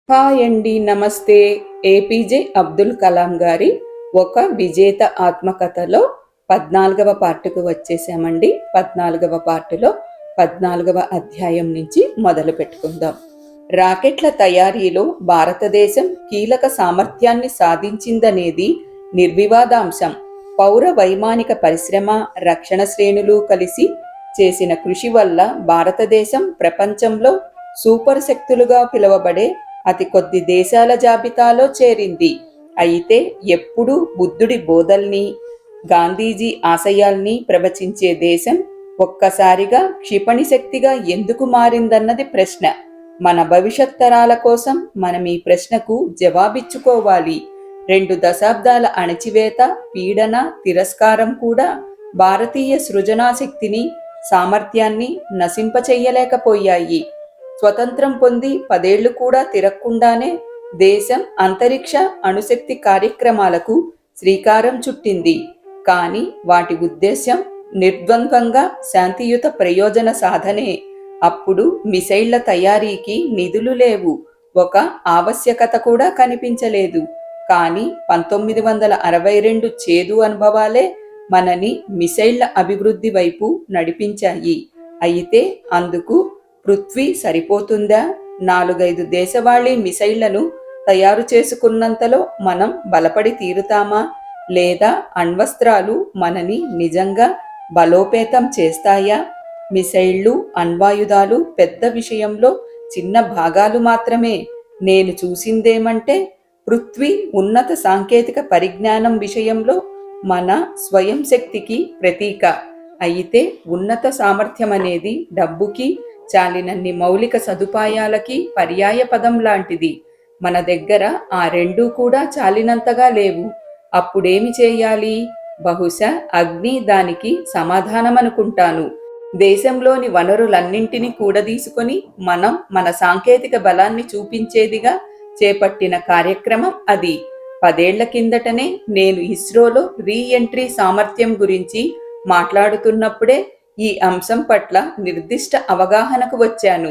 Hi అండి, నమస్తే. APJ Abdul Kalam గారి ఒక విజేత ఆత్మకథలో 14వ పార్టుకు వచ్చేసామండి. 14వ పార్టులో 14వ అధ్యాయం నుంచి మొదలు పెట్టుకుందాం. రాకెట్ల తయారీలో భారతదేశం కీలక సామర్థ్యాన్ని సాధించిందనేది నిర్వివాదాంశం. పౌర వైమానిక పరిశ్రమ, రక్షణ శ్రేణులు కలిసి చేసిన కృషి వల్ల భారతదేశం ప్రపంచంలో సూపర్ శక్తులుగా పిలువబడే అతి కొద్ది దేశాల జాబితాలో చేరింది. అయితే ఎప్పుడూ బుద్ధుడి బోధల్ని, గాంధీజీ ఆశయాల్ని ప్రవచించే దేశం ఒక్కసారిగా క్షిపణి శక్తిగా ఎందుకు మారిందన్నది ప్రశ్న. మన భవిష్యత్ తరాల కోసం మనం ఈ ప్రశ్నకు జవాబిచ్చుకోవాలి. 2 దశాబ్దాల అణచివేత, పీడన, తిరస్కారం కూడా భారతీయ సృజనాశక్తిని, సామర్థ్యాన్ని నశింపచెయ్యలేకపోయాయి. స్వతంత్రం పొంది 10 ఏళ్లు కూడా తిరగకుండానే దేశం అంతరిక్ష అణుశక్తి కార్యక్రమాలకు శ్రీకారం చుట్టింది. కానీ వాటి ఉద్దేశ్యం నిర్ద్వంద్వంగా శాంతియుత ప్రయోజన సాధనే. అప్పుడు మిసైళ్ల తయారీకి నిధులు లేవు, ఒక ఆవశ్యకత కూడా కనిపించలేదు. కానీ 1962 చేదు అనుభవాలే మనని మిసైళ్ల అభివృద్ధి వైపు నడిపించాయి. అయితే అందుకు పృథ్వీ సరిపోతుందా? 4-5 దేశవాళీ మిసైళ్లను తయారు చేసుకున్నంతలో మనం బలపడి తీరుతామా? లేదా అణ్వస్త్రాలు మనని నిజంగా బలోపేతం చేస్తాయా? మిసైళ్లు, అణ్వాయుధాలు పెద్ద విషయంలో చిన్న భాగాలు మాత్రమే. నేను చూసిందేమంటే పృథ్వీ ఉన్నత సాంకేతిక పరిజ్ఞానం విషయంలో మన స్వయం శక్తికి ప్రతీక. అయితే ఉన్నత సామర్థ్యం అనేది డబ్బుకి, చాలినన్ని మౌలిక సదుపాయాలకి పర్యాయ పదం లాంటిది. మన దగ్గర ఆ రెండూ కూడా చాలినంతగా లేవు. అప్పుడేమి చేయాలి? బహుశా అగ్ని దానికి సమాధానమనుకుంటాను. దేశంలోని వనరులన్నింటినీ కూడదీసుకొని మనం మన సాంకేతిక బలాన్ని చూపించేదిగా చేపట్టిన కార్యక్రమం అది. 10 ఏళ్ల కిందటనే నేను ఇస్రోలో రీ-ఎంట్రీ సామర్థ్యం గురించి మాట్లాడుతున్నప్పుడే ఈ అంశం పట్ల నిర్దిష్ట అవగాహనకు వచ్చాను.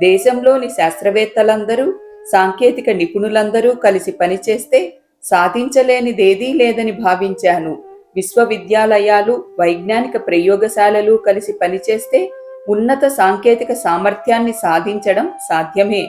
దేశంలోని శాస్త్రవేత్తలందరూ, సాంకేతిక నిపుణులందరూ కలిసి పనిచేస్తే సాధించలేనిదేదీ లేదని భావించాను. విశ్వవిద్యాలయాలు, వైజ్ఞానిక ప్రయోగశాలలు కలిసి పనిచేస్తే ఉన్నత సాంకేతిక సామర్థ్యాన్ని సాధించడం సాధ్యమే.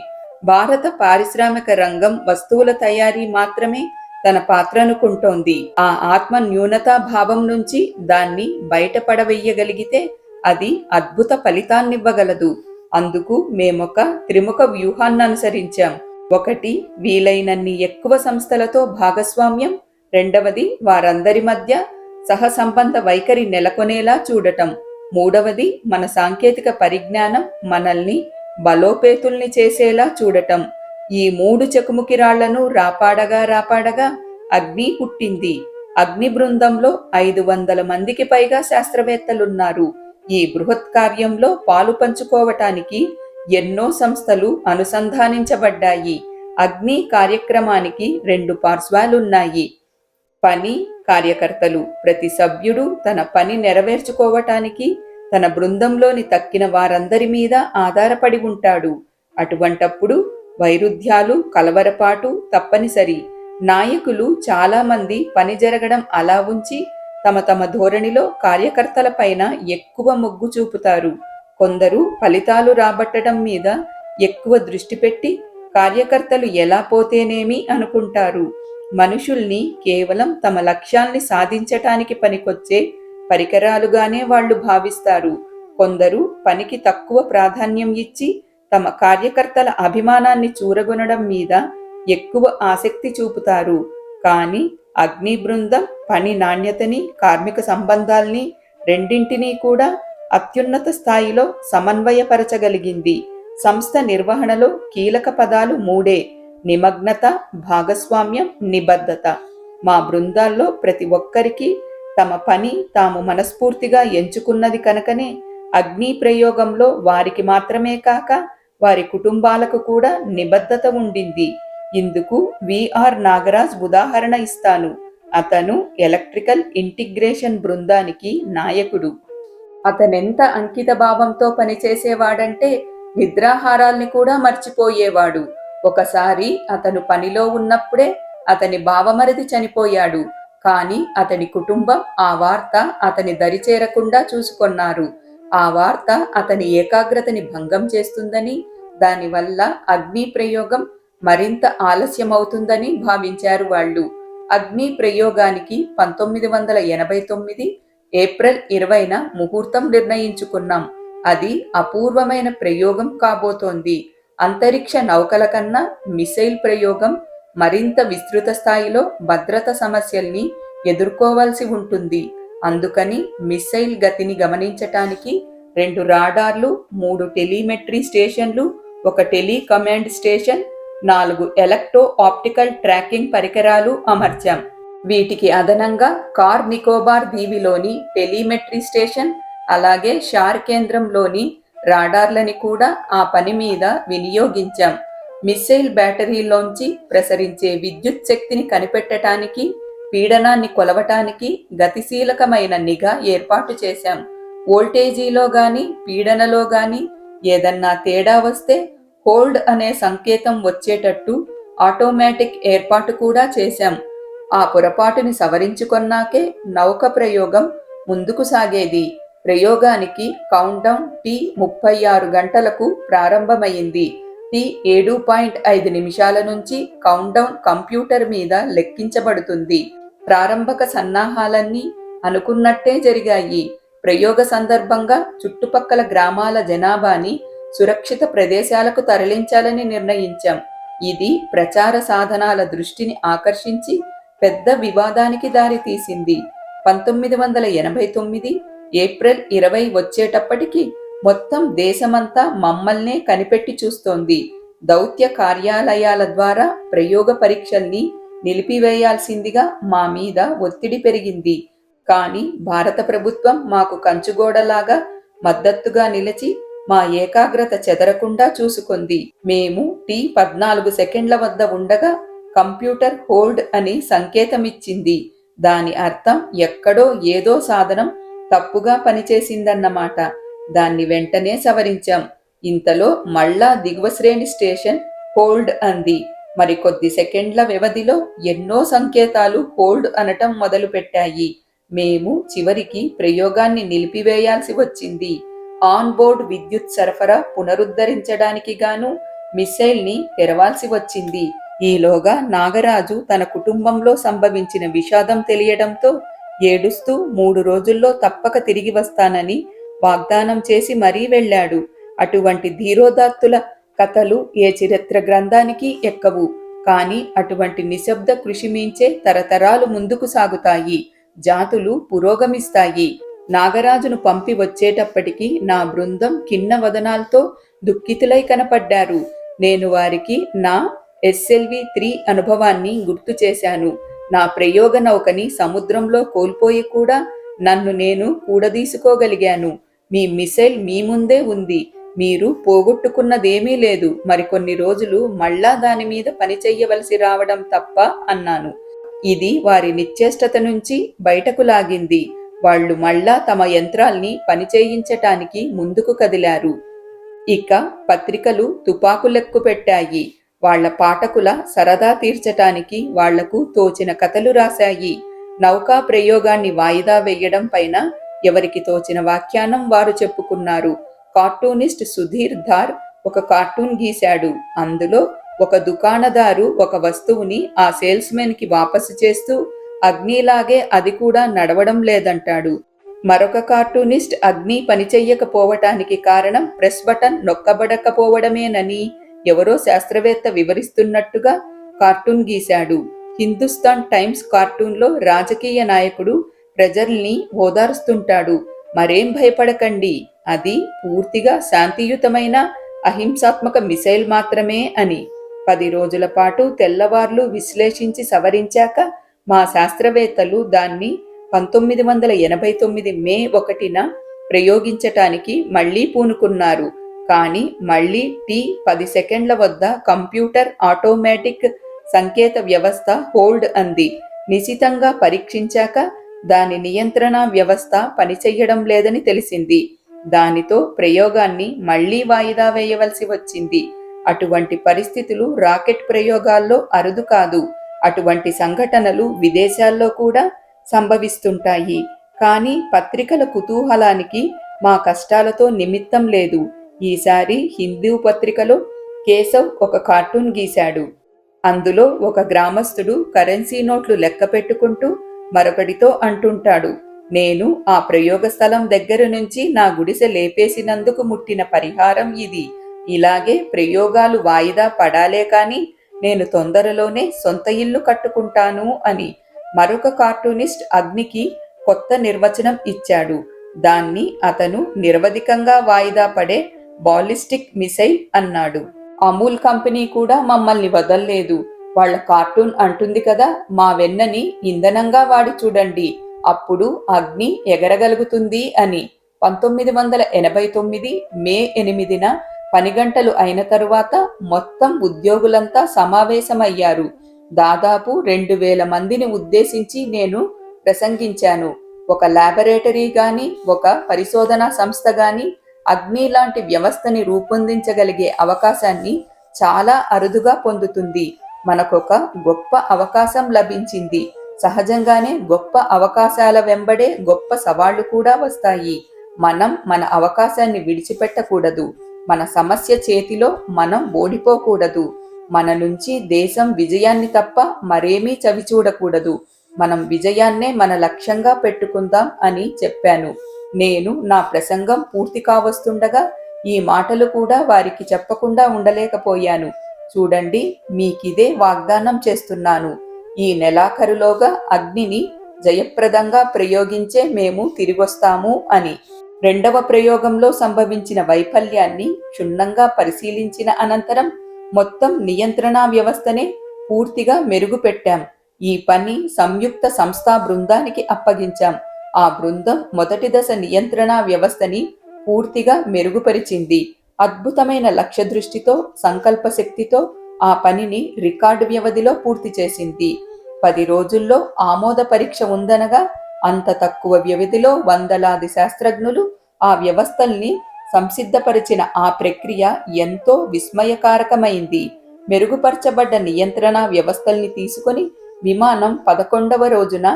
భారత పారిశ్రామిక రంగం వస్తువుల తయారీ మాత్రమే తన పాత్రనుకుంటోంది. ఆ ఆత్మ న్యూనతా భావం నుంచి దాన్ని బయటపడవేయగలిగితే అది అద్భుత ఫలితాన్నివ్వగలదు. అందుకు మేమొక త్రిముఖ వ్యూహాన్ని అనుసరించాం. 1, వీలైనన్ని ఎక్కువ సంస్థలతో భాగస్వామ్యం. 2వది, వారందరి మధ్య సహసంబంధ వైఖరి నెలకొనేలా చూడటం. 3వది, మన సాంకేతిక పరిజ్ఞానం మనల్ని బలోపేతుల్ని చేసేలా చూడటం. ఈ 3 చెకుముకి రాళ్లను రాపాడగా అగ్ని పుట్టింది. అగ్ని బృందంలో 500 మందికి పైగా శాస్త్రవేత్తలున్నారు. ఈ బృహత్ కార్యంలో పాలు పంచుకోవటానికి ఎన్నో సంస్థలు అనుసంధానించబడ్డాయి. అగ్ని కార్యక్రమానికి 2 పార్శ్వాలున్నాయి: పని, కార్యకర్తలు. ప్రతి సభ్యుడు తన పని నెరవేర్చుకోవటానికి తన బృందంలోని తక్కిన వారందరి మీద ఆధారపడి ఉంటాడు. అటువంటప్పుడు వైరుధ్యాలు, కలవరపాటు తప్పనిసరి. నాయకులు చాలా మంది పని జరగడం అలా ఉంచి తమ ధోరణిలో కార్యకర్తల పైన ఎక్కువ మొగ్గు చూపుతారు. కొందరు ఫలితాలు రాబట్టడం మీద ఎక్కువ దృష్టి పెట్టి కార్యకర్తలు ఎలా పోతేనేమి అనుకుంటారు. మనుషుల్ని కేవలం తమ లక్ష్యాల్ని సాధించటానికి పనికొచ్చే పరికరాలుగానే వాళ్ళు భావిస్తారు. కొందరు పనికి తక్కువ ప్రాధాన్యం ఇచ్చి తమ కార్యకర్తల అభిమానాన్ని చూరగొనడం మీద ఎక్కువ ఆసక్తి చూపుతారు. కానీ అగ్ని బృందం పని నాణ్యతని, కార్మిక సంబంధాల్ని రెండింటినీ కూడా అత్యున్నత స్థాయిలో సమన్వయపరచగలిగింది. సంస్థ నిర్వహణలో కీలక పదాలు 3: నిమగ్నత, భాగస్వామ్యం, నిబద్ధత. మా బృందాల్లో ప్రతి ఒక్కరికి తమ పని తాము మనస్ఫూర్తిగా ఎంచుకున్నది కనుకనే అగ్ని ప్రయోగంలో వారికి మాత్రమే కాక వారి కుటుంబాలకు కూడా నిబద్ధత ఉండింది. ఇందుకు విఆర్ నాగరాజ్ ఉదాహరణ ఇస్తాను. అతను ఎలక్ట్రికల్ ఇంటిగ్రేషన్ బృందానికి నాయకుడు. అతనెంత అంకిత భావంతో పనిచేసేవాడంటే నిద్రాహారాల్ని కూడా మర్చిపోయేవాడు. ఒకసారి అతను పనిలో ఉన్నప్పుడే అతని బావమరిది చనిపోయాడు. కానీ అతని కుటుంబం ఆ వార్త అతని దరి చేరకుండా చూసుకొన్నారు. ఆ వార్త అతని ఏకాగ్రతని భంగం చేస్తుందని, దానివల్ల అగ్ని ప్రయోగం మరింత ఆలస్యమవుతుందని భావించారు వాళ్ళు. అగ్ని ప్రయోగానికి 1989 ఏప్రిల్ 20న ముహూర్తం నిర్ణయించుకున్నాం. అది అపూర్వమైన ప్రయోగం కాబోతోంది. అంతరిక్ష నౌకల కన్నా మిసైల్ ప్రయోగం మరింత విస్తృత స్థాయిలో భద్రత సమస్యల్ని ఎదుర్కోవాల్సి ఉంటుంది. అందుకని మిసైల్ గతిని గమనించటానికి 2 రాడార్లు, 3 టెలిమెట్రీ స్టేషన్లు, ఒక టెలికమాండ్ స్టేషన్, 4 ఎలక్ట్రో ఆప్టికల్ ట్రాకింగ్ పరికరాలు అమర్చాం. వీటికి అదనంగా కార్ నికోబార్ దీవిలోని టెలిమెట్రీ స్టేషన్, అలాగే షార్ కేంద్రంలోని రాడార్లని కూడా ఆ పని మీద వినియోగించాం. మిస్సైల్ బ్యాటరీలోంచి ప్రసరించే విద్యుత్ శక్తిని కనిపెట్టడానికి, పీడనాన్ని కొలవటానికి గతిశీలకమైన నిఘా ఏర్పాటు చేశాం. వోల్టేజీలో గాని పీడనలో గాని ఏదన్నా తేడా వస్తే హోల్డ్ అనే సంకేతం వచ్చేటట్టు ఆటోమేటిక్ ఏర్పాటు కూడా చేశాం. ఆ పొరపాటుని సవరించుకొన్నాకే నౌక ప్రయోగం ముందుకు సాగేది. ప్రయోగానికి కౌంట్డౌన్ T36 గంటలకు ప్రారంభమైంది. T7.5 నిమిషాల నుంచి కౌంట్డౌన్ కంప్యూటర్ మీద లెక్కించబడుతుంది. ప్రారంభక సన్నాహాలన్నీ అనుకున్నట్టే జరిగాయి. ప్రయోగ సందర్భంగా చుట్టుపక్కల గ్రామాల జనాభాని సురక్షిత ప్రదేశాలకు తరలించాలని నిర్ణయించాం. ఇది ప్రచార సాధనాల దృష్టిని ఆకర్షించి పెద్ద వివాదానికి దారితీసింది. 1989 ఏప్రిల్ 20 వచ్చేటప్పటికి మొత్తం దేశమంతా మమ్మల్నే కనిపెట్టి చూస్తోంది. దౌత్య కార్యాలయాల ద్వారా ప్రయోగ పరీక్షల్ని నిలిపివేయాల్సిందిగా మా మీద ఒత్తిడి పెరిగింది. కానీ భారత ప్రభుత్వం మాకు కంచుగోడలాగా మద్దతుగా నిలిచి మా ఏకాగ్రత చెదరకుండా చూసుకుంది. మేము T14 సెకండ్ల వద్ద ఉండగా కంప్యూటర్ హోల్డ్ అని సంకేతమిచ్చింది. దాని అర్థం ఎక్కడో ఏదో సాధనం తప్పుగా పనిచేసిందన్నమాట. దాన్ని వెంటనే సవరించాం. ఇంతలో మళ్ళా దిగువ శ్రేణి స్టేషన్ హోల్డ్ అంది. మరికొద్ది సెకండ్ల వ్యవధిలో ఎన్నో సంకేతాలు హోల్డ్ అనటం మొదలుపెట్టాయి. మేము చివరికి ప్రయోగాన్ని నిలిపివేయాల్సి వచ్చింది. ఆన్ బోర్డ్ విద్యుత్ సరఫరా పునరుద్ధరించడానికి గాను మిసైల్ని తెరవాల్సి వచ్చింది. ఈలోగా నాగరాజు తన కుటుంబంలో సంభవించిన విషాదం తెలియడంతో ఏడుస్తూ 3 రోజుల్లో తప్పక తిరిగి వస్తానని వాగ్దానం చేసి మరీ వెళ్ళాడు. అటువంటి ధీరోదాత్తుల కథలు ఏ చరిత్ర గ్రంథానికి ఎక్కవు. కానీ అటువంటి నిశ్శబ్ద కృషి మించే తరతరాలు ముందుకు సాగుతాయి, జాతులు పురోగమిస్తాయి. నాగరాజును పంపి వచ్చేటప్పటికి నా బృందం కిన్న వదనాలతో దుఃఖితులై కనపడ్డారు. నేను వారికి నా SLV-3 అనుభవాన్ని గుర్తు చేశాను. నా ప్రయోగ నౌకని సముద్రంలో కోల్పోయి కూడా నన్ను నేను కూడదీసుకోగలిగాను. మీ మిసైల్ మీ ముందే ఉంది. మీరు పోగొట్టుకున్నదేమీ లేదు. మరికొన్ని రోజులు మళ్ళా దాని మీద పని చెయ్యవలసి రావడం తప్ప అన్నాను. ఇది వారి నిశ్చేష్టత నుంచి బయటకు లాగింది. వాళ్ళు మళ్ళా తమ యంత్రాల్ని పనిచేయించటానికి ముందుకు కదిలారు. ఇక పత్రికలు తుపాకులెక్కు పెట్టాయి. వాళ్ల పాఠకుల సరదా తీర్చటానికి వాళ్లకు తోచిన కథలు రాశాయి. నౌకా ప్రయోగాన్ని వాయిదా వేయడం పైన ఎవరికి తోచిన వ్యాఖ్యానం వారు చెప్పుకున్నారు. కార్టూనిస్ట్ సుధీర్ ధార్ ఒక కార్టూన్ గీశాడు. అందులో ఒక దుకాణదారు ఒక వస్తువుని ఆ సేల్స్మెన్ కి వాపసు చేస్తూ అగ్నిలాగే అది కూడా నడవడం లేదంటాడు. మరొక కార్టూనిస్ట్ అగ్ని పనిచెయ్యకపోవటానికి కారణం ప్రెస్ బటన్ నొక్కబడకపోవడమేనని ఎవరో శాస్త్రవేత్త వివరిస్తున్నట్టుగా కార్టూన్ గీశాడు. హిందుస్థాన్ టైమ్స్ కార్టూన్లో రాజకీయ నాయకుడు ప్రజల్ని ఓదారుస్తుంటాడు. మరేం భయపడకండి, అది పూర్తిగా శాంతియుతమైన అహింసాత్మక మిసైల్ మాత్రమే అని. 10 రోజుల పాటు తెల్లవార్లు విశ్లేషించి సవరించాక మా శాస్త్రవేత్తలు దాన్ని 1989 మే 1న ప్రయోగించటానికి మళ్లీ పూనుకున్నారు. కానీ మళ్లీ T10 సెకండ్ల వద్ద కంప్యూటర్ ఆటోమేటిక్ సంకేత వ్యవస్థ హోల్డ్ అంది. నిశితంగా పరీక్షించాక దాని నియంత్రణ వ్యవస్థ పనిచెయ్యడం లేదని తెలిసింది. దానితో ప్రయోగాన్ని మళ్లీ వాయిదా వేయవలసి వచ్చింది. అటువంటి పరిస్థితులు రాకెట్ ప్రయోగాల్లో అరుదు కాదు. అటువంటి సంఘటనలు విదేశాల్లో కూడా సంభవిస్తుంటాయి. కానీ పత్రికల కుతూహలానికి మా కష్టాలతో నిమిత్తం లేదు. ఈసారి హిందూ పత్రికలో కేశవ్ ఒక కార్టూన్ గీశాడు. అందులో ఒక గ్రామస్తుడు కరెన్సీ నోట్లు లెక్క పెట్టుకుంటూ మరొకడితో అంటుంటాడు, నేను ఆ ప్రయోగ స్థలం దగ్గర నుంచి నా గుడిసె లేపేసినందుకు ముట్టిన పరిహారం ఇది. ఇలాగే ప్రయోగాలు వాయిదా పడాలే కాని నేను తొందరలోనే సొంత ఇల్లు కట్టుకుంటాను అని. మరొక కార్టూనిస్ట్ అగ్నికి కొత్త నిర్వచనం ఇచ్చాడు. దాన్ని అతను నిరవధికంగా వాయిదా పడే బాలిస్టిక్ మిసైల్ అన్నాడు. అమూల్ కంపెనీ కూడా మమ్మల్ని వదల్లేదు. వాళ్ళ కార్టూన్ అంటుంది కదా, మా వెన్నని ఇంధనంగా వాడి చూడండి, అప్పుడు అగ్ని ఎగరగలుగుతుంది అని. 1989 మే 8న పని గంటలు అయిన తరువాత మొత్తం ఉద్యోగులంతా సమావేశమయ్యారు. దాదాపు 2000 మందిని ఉద్దేశించి నేను ప్రసంగించాను. ఒక ల్యాబొరేటరీ గాని, ఒక పరిశోధనా సంస్థ గాని అగ్ని లాంటి వ్యవస్థని రూపొందించగలిగే అవకాశాన్ని చాలా అరుదుగా పొందుతుంది. మనకొక గొప్ప అవకాశం లభించింది. సహజంగానే గొప్ప అవకాశాల వెంబడే గొప్ప సవాళ్లు కూడా వస్తాయి. మనం మన అవకాశాన్ని విడిచిపెట్టకూడదు. మన సమస్య చేతిలో మనం ఓడిపోకూడదు. మన నుంచి దేశం విజయాన్ని తప్ప మరేమీ చవిచూడకూడదు. మనం విజయాన్నే మన లక్ష్యంగా పెట్టుకుందాం అని చెప్పాను. నేను నా ప్రసంగం పూర్తి కావస్తుండగా ఈ మాటలు కూడా వారికి చెప్పకుండా ఉండలేకపోయాను. చూడండి, మీకిదే వాగ్దానం చేస్తున్నాను. ఈ నెలాఖరులోగా అగ్నిని జయప్రదంగా ప్రయోగించే మేము తిరిగొస్తాము అని. రెండవ ప్రయోగంలో సంభవించిన వైఫల్యాన్ని క్షుణ్ణంగా పరిశీలించిన అనంతరం మొత్తం నియంత్రణా వ్యవస్థనే పూర్తిగా మెరుగుపెట్టాం. ఈ పని సంయుక్త సంస్థా బృందానికి అప్పగించాం. ఆ బృందం మొదటి దశ నియంత్రణా వ్యవస్థని పూర్తిగా మెరుగుపరిచింది. అద్భుతమైన లక్ష్య దృష్టితో, సంకల్ప శక్తితో ఆ పనిని రికార్డు వ్యవధిలో పూర్తి చేసింది. 10 రోజుల్లో ఆమోద పరీక్ష ఉందనగా అంత తక్కువ వ్యవధిలో వందలాది శాస్త్రజ్ఞులు ఆ వ్యవస్థల్ని సంసిద్ధపరిచిన ఆ ప్రక్రియ ఎంతో విస్మయకారకమైంది. మెరుగుపరచబడ్డ నియంత్రణ వ్యవస్థల్ని తీసుకొని విమానం 11వ రోజున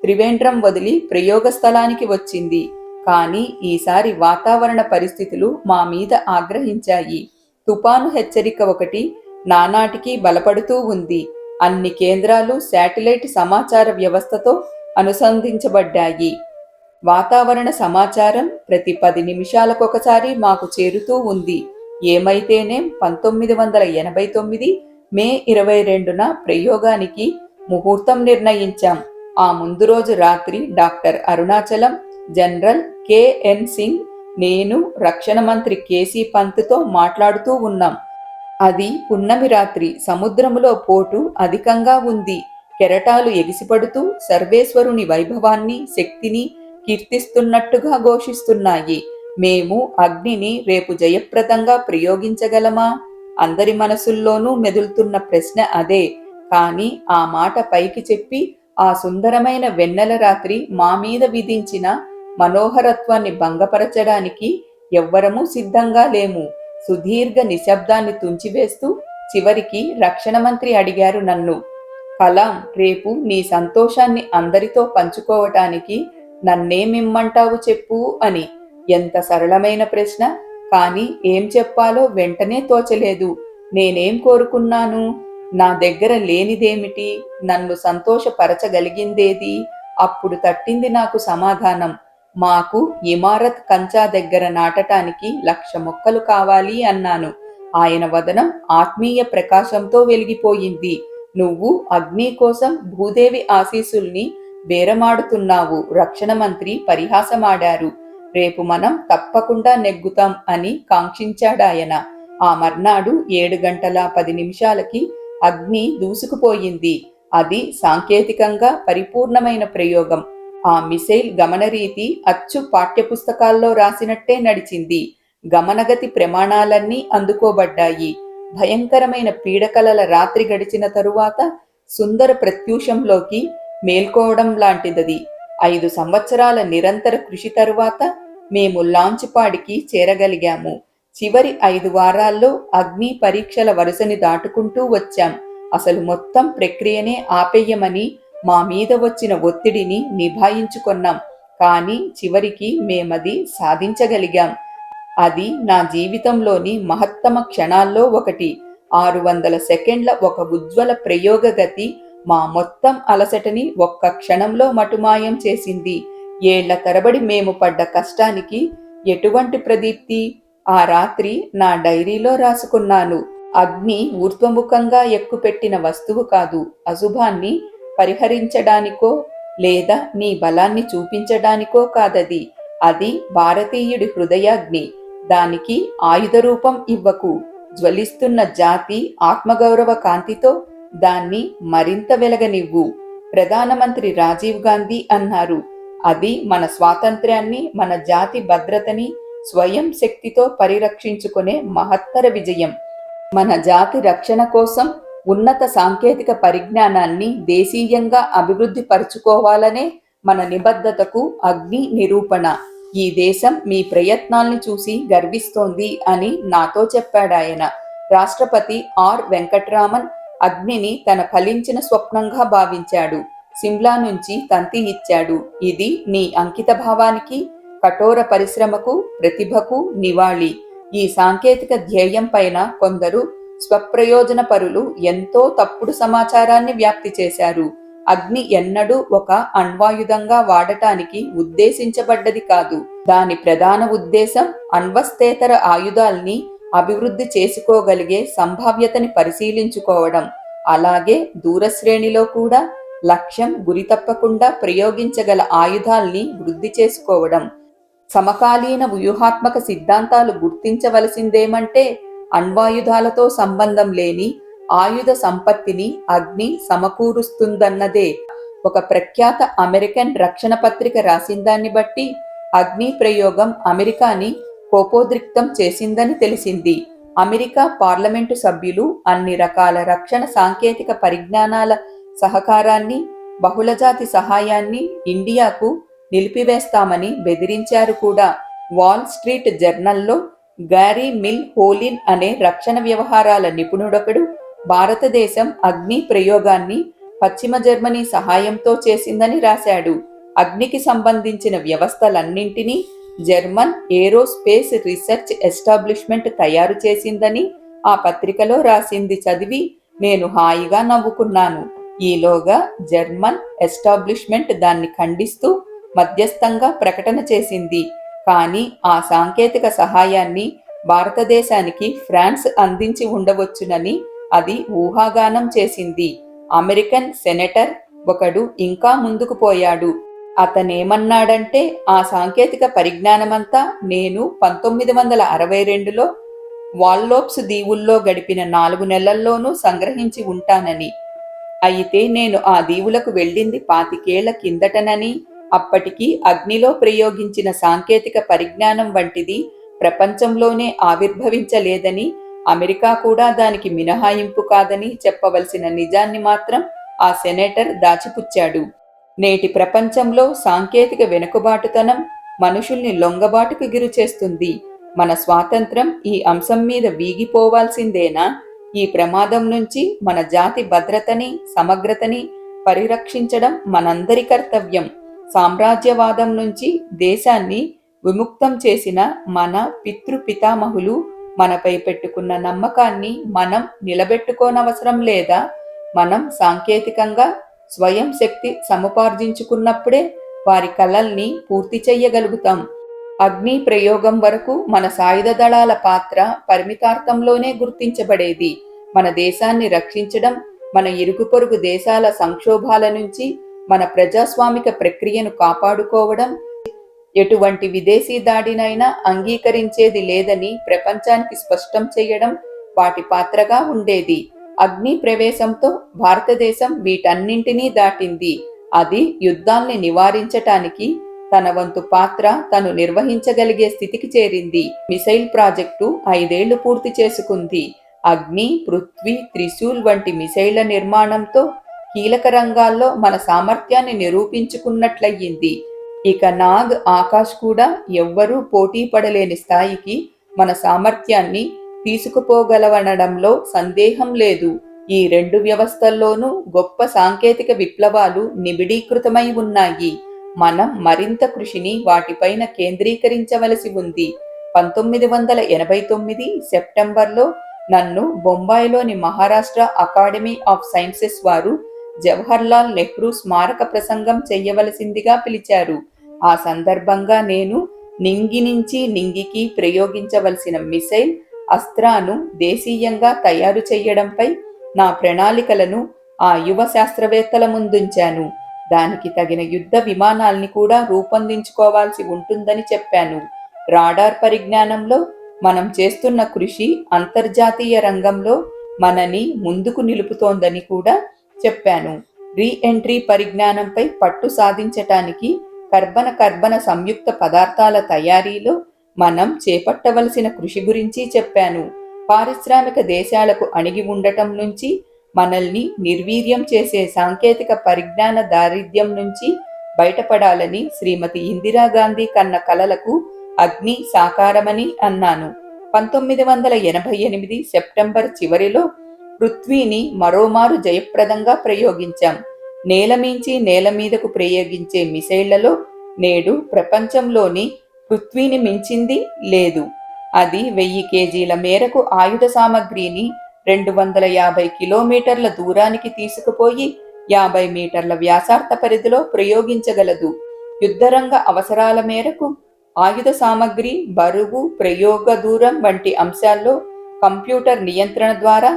త్రివేంద్రం వదిలి ప్రయోగ స్థలానికి వచ్చింది. కానీ ఈసారి వాతావరణ పరిస్థితులు మా మీద ఆగ్రహించాయి. తుపాను హెచ్చరిక ఒకటి నానాటికి బలపడుతూ ఉంది. అన్ని కేంద్రాలు శాటిలైట్ సమాచార వ్యవస్థతో అనుసంధించబడ్డాయి. వాతావరణ సమాచారం ప్రతి 10 నిమిషాలకొకసారి మాకు చేరుతూ ఉంది. ఏమైతేనేం 1989 మే 22న ప్రయోగానికి ముహూర్తం నిర్ణయించాం. ఆ ముందు రోజు రాత్రి doctor Arunachalam, general KN Singh, నేను రక్షణ మంత్రి కేసీ పంత్తో మాట్లాడుతూ ఉన్నాం. అది పున్నమి రాత్రి. సముద్రములో పోటు అధికంగా ఉంది. కెరటాలు ఎగిసిపడుతూ సర్వేశ్వరుని వైభవాన్ని, శక్తిని కీర్తిస్తున్నట్టుగా ఘోషిస్తున్నాయి. మేము అగ్నిని రేపు జయప్రదంగా ప్రయోగించగలమా? అందరి మనసుల్లోనూ మెదులుతున్న ప్రశ్న అదే. కానీ ఆ మాట పైకి చెప్పి ఆ సుందరమైన వెన్నెల రాత్రి మా మీద విధించిన మనోహరత్వాన్ని భంగపరచడానికి ఎవ్వరమూ సిద్ధంగా లేము. సుదీర్ఘ నిశ్శబ్దాన్ని తుంచివేస్తూ చివరికి రక్షణ మంత్రి అడిగారు నన్ను, కలాం, రేపు నీ సంతోషాన్ని అందరితో పంచుకోవటానికి నన్నేమిమ్మంటావు చెప్పు అని. ఎంత సరళమైన ప్రశ్న, కానీ ఏం చెప్పాలో వెంటనే తోచలేదు. నేనేం కోరుకున్నాను? నా దగ్గర లేనిదేమిటి? నన్ను సంతోషపరచగలిగిందేది? అప్పుడు తట్టింది నాకు సమాధానం. మాకు ఇమారత్ కంచా దగ్గర నాటటానికి 1,00,000 మొక్కలు కావాలి అన్నాను. ఆయన వదనం ఆత్మీయ ప్రకాశంతో వెలిగిపోయింది. నువ్వు అగ్ని కోసం భూదేవి ఆశీస్సుల్ని బేరమాడుతున్నావు, రక్షణ మంత్రి పరిహాసమాడారు. రేపు మనం తప్పకుండా నెగ్గుతాం అని కాంక్షించాడాయన. ఆ మర్నాడు 7:10 అగ్ని దూసుకుపోయింది. అది సాంకేతికంగా పరిపూర్ణమైన ప్రయోగం. ఆ మిసైల్ గమనరీతి అచ్చు పాఠ్యపుస్తకాల్లో రాసినట్టే నడిచింది. గమనగతి ప్రమాణాలన్నీ అందుకోబడ్డాయి. భయంకరమైన పీడకలల రాత్రి గడిచిన తరువాత సుందర ప్రత్యూషంలోకి మేల్కోవడం లాంటిదది. 5 సంవత్సరాల నిరంతర కృషి తరువాత మేము లాంచ్ పాడికి చేరగలిగాము. చివరి 5 వారాల్లో అగ్ని పరీక్షల వరుసని దాటుకుంటూ వచ్చాం. అసలు మొత్తం ప్రక్రియనే ఆపేయమని మా మీద వచ్చిన ఒత్తిడిని నిభాయించుకొన్నాం. కానీ చివరికి మేమది సాధించగలిగాం. అది నా జీవితంలోని మహత్తమ క్షణాల్లో ఒకటి. 600 సెకండ్ల ఒక ఉజ్వల ప్రయోగగతి మా మొత్తం అలసటని ఒక్క క్షణంలో మటుమాయం చేసింది. ఏళ్ల తరబడి మేము పడ్డ కష్టానికి ఎటువంటి ప్రదీప్తి? ఆ రాత్రి నా డైరీలో రాసుకున్నాను. అగ్ని ఊర్ధ్వముఖంగా ఎక్కుపెట్టిన వస్తువు కాదు. అశుభాన్ని పరిహరించడానికో లేదా నీ బలాన్ని చూపించడానికో కాదది. అది భారతీయుడి హృదయాగ్ని. దానికి ఆయుధ రూపం ఇవ్వకు. జ్వలిస్తున్న జాతి ఆత్మగౌరవ కాంతితో దాన్ని మరింత వెలగనివ్వు. ప్రధానమంత్రి రాజీవ్ గాంధీ అన్నారు. అది మన స్వాతంత్ర్యాన్ని, మన జాతి భద్రతని స్వయం శక్తితో పరిరక్షించుకునే మహత్తర విజయం. మన జాతి రక్షణ కోసం ఉన్నత సాంకేతిక పరిజ్ఞానాన్ని దేశీయంగా అభివృద్ధి పరుచుకోవాలనే మన నిబద్ధతకు అగ్ని నిరూపణ. ఈ దేశం మీ ప్రయత్నాల్ని చూసి గర్విస్తోంది అని నాతో చెప్పాడాయన. రాష్ట్రపతి ఆర్ వెంకట్రామన్ అగ్నిని తన ఫలించిన స్వప్నంగా భావించాడు. సిమ్లా నుంచి తంతి ఇచ్చాడు. ఇది నీ అంకిత భావానికి, కఠోర పరిశ్రమకు, ప్రతిభకు నివాళి. ఈ సాంకేతిక ధ్యేయం పైన కొందరు స్వప్రయోజన పరులు ఎంతో తప్పుడు సమాచారాన్ని వ్యాప్తి చేశారు. అగ్ని ఎన్నడూ ఒక అణ్వాయుధంగా వాడటానికి ఉద్దేశించబడ్డది కాదు. దాని ప్రధాన ఉద్దేశం అణ్వస్తేతర ఆయుధాల్ని అభివృద్ధి చేసుకోగలిగే సంభావ్యతని పరిశీలించుకోవడం. అలాగే దూరశ్రేణిలో కూడా లక్ష్యం గురి తప్పకుండా ప్రయోగించగల ఆయుధాల్ని వృద్ధి చేసుకోవడం. సమకాలీన వ్యూహాత్మక సిద్ధాంతాలు గుర్తించవలసిందేమంటే అణ్వాయుధాలతో సంబంధం లేని ఆయుధ సంపత్తిని అగ్ని సమకూరుస్తుందన్నదే. ఒక ప్రఖ్యాత అమెరికన్ రక్షణ పత్రిక రాసిందాన్ని బట్టి అగ్ని ప్రయోగం అమెరికాని కోపోద్రిక్తం చేసిందని తెలిసింది. అమెరికా పార్లమెంటు సభ్యులు అన్ని రకాల రక్షణ సాంకేతిక పరిజ్ఞానాల సహకారాన్ని, బహుళజాతి సహాయాన్ని ఇండియాకు నిలిపివేస్తామని బెదిరించారు కూడా. వాల్ స్ట్రీట్ జర్నల్లో గ్యారీ మిల్ హోలిన్ అనే రక్షణ వ్యవహారాల నిపుణుడొకడు భారతదేశం అగ్ని ప్రయోగాన్ని పశ్చిమ జర్మనీ సహాయంతో చేసిందని రాశాడు. అగ్నికి సంబంధించిన వ్యవస్థలన్నింటినీ జర్మన్ ఏరోస్పేస్ రీసెర్చ్ ఎస్టాబ్లిష్మెంట్ తయారు చేసిందని ఆ పత్రికలో రాసింది చదివి నేను హాయిగా నవ్వుకున్నాను. ఈలోగా జర్మన్ ఎస్టాబ్లిష్మెంట్ దాన్ని ఖండిస్తూ మధ్యస్థంగా ప్రకటన చేసింది. కానీ ఆ సాంకేతిక సహాయాన్ని భారతదేశానికి ఫ్రాన్స్ అందించి ఉండవచ్చునని అది ఊహాగానం చేసింది. అమెరికన్ సెనేటర్ ఒకడు ఇంకా ముందుకు పోయాడు. అతనేమన్నాడంటే ఆ సాంకేతిక పరిజ్ఞానమంతా నేను 1962లో వాల్లోప్స్ దీవుల్లో గడిపిన 4 నెలల్లోనూ సంగ్రహించి ఉంటానని. అయితే నేను ఆ దీవులకు వెళ్ళింది 25 ఏళ్ల కిందటనని, అప్పటికి అగ్నిలో ప్రయోగించిన సాంకేతిక పరిజ్ఞానం వంటిది ప్రపంచంలోనే ఆవిర్భవించలేదని, అమెరికా కూడా దానికి మినహాయింపు కాదని చెప్పవలసిన నిజాన్ని మాత్రం ఆ సెనేటర్ దాచిపుచ్చాడు. నేటి ప్రపంచంలో సాంకేతిక వెనుకబాటుతనం మనుషుల్ని లొంగబాటుకు గురిచేస్తుంది. మన స్వాతంత్రం ఈ అంశం మీద వీగిపోవాల్సిందేనా? ఈ ప్రమాదం నుంచి మన జాతి భద్రతని, సమగ్రతని పరిరక్షించడం మనందరి కర్తవ్యం. సామ్రాజ్యవాదం నుంచి దేశాన్ని విముక్తం చేసిన మన పితృపితామహులు మనపై పెట్టుకున్న నమ్మకాన్ని మనం నిలబెట్టుకోనవసరం లేదా? మనం సాంకేతికంగా స్వయం శక్తి సముపార్జించుకున్నప్పుడే వారి కలల్ని పూర్తి చెయ్యగలుగుతాం. అగ్ని ప్రయోగం వరకు మన సాయుధ దళాల పాత్ర పరిమితార్థంలోనే గుర్తించబడేది. మన దేశాన్ని రక్షించడం, మన ఇరుగు పొరుగు దేశాల సంక్షోభాల నుంచి మన ప్రజాస్వామిక ప్రక్రియను కాపాడుకోవడం, ఎటువంటి విదేశీ దాడినైనా అంగీకరించేది లేదని ప్రపంచానికి స్పష్టం చేయడం వాటి పాత్రగా ఉండేది. అగ్ని ప్రవేశంతో భారతదేశం వీటన్నింటినీ దాటింది. అది యుద్ధాల్ని నివారించటానికి తన వంతు పాత్ర తను నిర్వహించగలిగే స్థితికి చేరింది. మిసైల్ ప్రాజెక్టు 5 ఏళ్లు పూర్తి చేసుకుంది. అగ్ని, పృథ్వీ, త్రిశూల్ వంటి మిసైళ్ల నిర్మాణంతో కీలక రంగాల్లో మన సామర్థ్యాన్ని నిరూపించుకున్నట్లయింది. ఇక నాగ్, ఆకాష్ కూడా ఎవ్వరూ పోటీ పడలేని స్థాయికి మన సామర్థ్యాన్ని తీసుకుపోగలవనడంలో సందేహం లేదు. ఈ రెండు వ్యవస్థల్లోనూ గొప్ప సాంకేతిక విప్లవాలు నిబిడీకృతమై ఉన్నాయి. మనం మరింత కృషిని వాటిపైన కేంద్రీకరించవలసి ఉంది. 1989 సెప్టెంబర్లో నన్ను బొంబాయిలోని మహారాష్ట్ర అకాడమీ ఆఫ్ సైన్సెస్ వారు జవహర్లాల్ నెహ్రూ స్మారక ప్రసంగం చెయ్యవలసిందిగా పిలిచారు. ఆ సందర్భంగా నేను నింగి నుంచి నింగికి ప్రయోగించవలసిన మిసైల్ అస్త్రాను దేశీయంగా తయారు చేయడంపై నా ప్రణాళికలను ఆ యువ శాస్త్రవేత్తల ముందుంచాను. దానికి తగిన యుద్ధ విమానాల్ని కూడా రూపొందించుకోవాల్సి ఉంటుందని చెప్పాను. రాడార్ పరిజ్ఞానంలో మనం చేస్తున్న కృషి అంతర్జాతీయ రంగంలో మనని ముందుకు నిలుపుతోందని కూడా చెప్పాను. రీ ఎంట్రీ పరిజ్ఞానంపై పట్టు సాధించటానికి కర్బన సంయుక్త పదార్థాల తయారీలో మనం చేపట్టవలసిన కృషి గురించి చెప్పాను. పారిశ్రామిక దేశాలకు అణిగి ఉండటం నుంచి మనల్ని నిర్వీర్యం చేసే సాంకేతిక పరిజ్ఞాన దారిద్ర్యం నుంచి బయటపడాలని శ్రీమతి ఇందిరాగాంధీ కన్న కలలకు అగ్ని సాకారమని అన్నాను. 1988 సెప్టెంబర్ చివరిలో పృథ్వీని మరోమారు జయప్రదంగా ప్రయోగించాం. నేలమించి నేల మీదకు ప్రయోగించే మిసైళ్లలో నేడు ప్రపంచంలోని పృథ్వీని మించింది లేదు. అది 1000 కేజీల మేరకు ఆయుధ సామగ్రిని 250 కిలోమీటర్ల దూరానికి తీసుకుపోయి 50 మీటర్ల వ్యాసార్థ పరిధిలో ప్రయోగించగలదు. యుద్ధరంగ అవసరాల మేరకు ఆయుధ సామగ్రి, బరువు, ప్రయోగ దూరం వంటి అంశాల్లో కంప్యూటర్ నియంత్రణ ద్వారా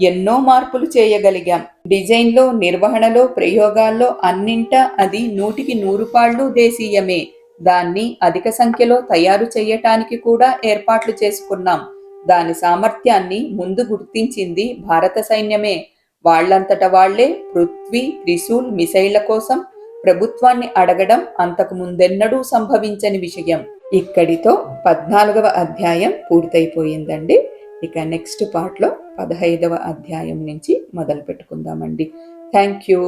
ఎన్నో మార్పులు చేయగలిగాం. డిజైన్లో, నిర్వహణలో, ప్రయోగాల్లో అన్నింటా అది 100కి 100 పాళ్ళు దేశీయమే. దాన్ని అధిక సంఖ్యలో తయారు చేయటానికి కూడా ఏర్పాట్లు చేసుకున్నాం. దాని సామర్థ్యాన్ని ముందు గుర్తించింది భారత సైన్యమే. వాళ్లంతట వాళ్లే పృథ్వీ, త్రిశూల్ మిసైళ్ల కోసం ప్రభుత్వాన్ని అడగడం అంతకు ముందెన్నడూ సంభవించని విషయం. ఇక్కడితో 14వ అధ్యాయం పూర్తయిపోయిందండి. ఇక నెక్స్ట్ పార్ట్లో 15వ అధ్యాయం నుంచి మొదలు పెట్టుకుందామండి. Thank you.